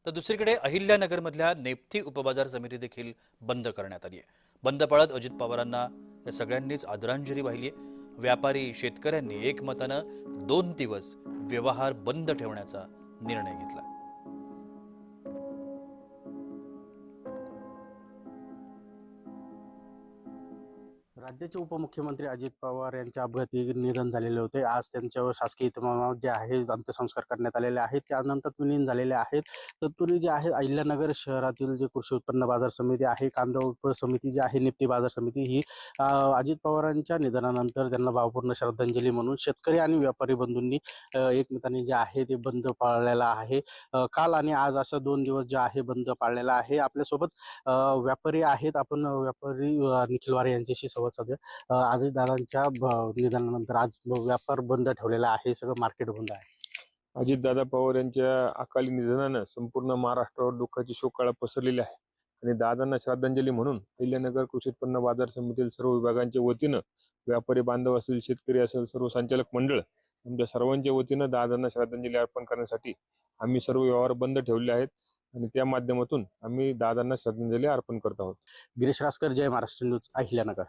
तर दुसरीकडे अहिल्यानगरमधल्या नेप्थी उपबाजार समिती देखील बंद करण्यात आली आहे। बंद पाळत अजित पवारांना या सगळ्यांनीच आदरांजली वाहिली आहे। व्यापारी शेतकऱ्यांनी एकमतानं 2 दिवस व्यवहार बंद ठेवण्याचा निर्णय घेतला। राज्याचे उपमुख्यमंत्री अजित पवार यांच्या अपघाती निधन झालेले होते। आज त्यांच्यावर शासकीय इतमामात जे आहे अंत्यसंस्कार करण्यात आलेले आहेत। त्यानंतर विलीन झालेले आहेत। तत्पूर्वी जे आहे अहिल्यानगर शहरातील जे कृषी उत्पन्न बाजार समिती आहे, कांदा उप समिती जी आहे, निप्ती बाजार समिती ही अजित पवारांच्या निधनानंतर त्यांना भावपूर्ण श्रद्धांजली म्हणून शेतकरी आणि व्यापारी बंधूंनी एकमताने जे आहे ते बंद पाळलेला आहे। काल आणि आज असं 2 दिवस जे आहे बंद पाळलेला आहे। आपल्यासोबत व्यापारी आहेत। आपण व्यापारी निखिल वारे यांच्याशी संवाद साधूया। अजितदादांच्या निधनानंतर आज व्यापार बंद ठेवलेला आहे, सगळं मार्केट बंद आहे। अजितदादा पवार यांच्या अकाली निधनानं संपूर्ण महाराष्ट्रावर दुःखाची शोककळा पसरलेली आहे आणि दादांना श्रद्धांजली म्हणून अहिल्यानगर कृषी उत्पन्न बाजार समितीतील सर्व विभागांच्या वतीनं व्यापारी बांधव असतील, शेतकरी असेल, सर्व संचालक मंडळ आमच्या सर्वांच्या वतीनं दादांना श्रद्धांजली अर्पण करण्यासाठी आम्ही सर्व व्यवहार बंद ठेवले आहेत आणि त्या माध्यमातून आम्ही दादांना श्रद्धांजली अर्पण करत आहोत। गिरीश रासकर, जय महाराष्ट्र न्यूज, अहिल्यानगर।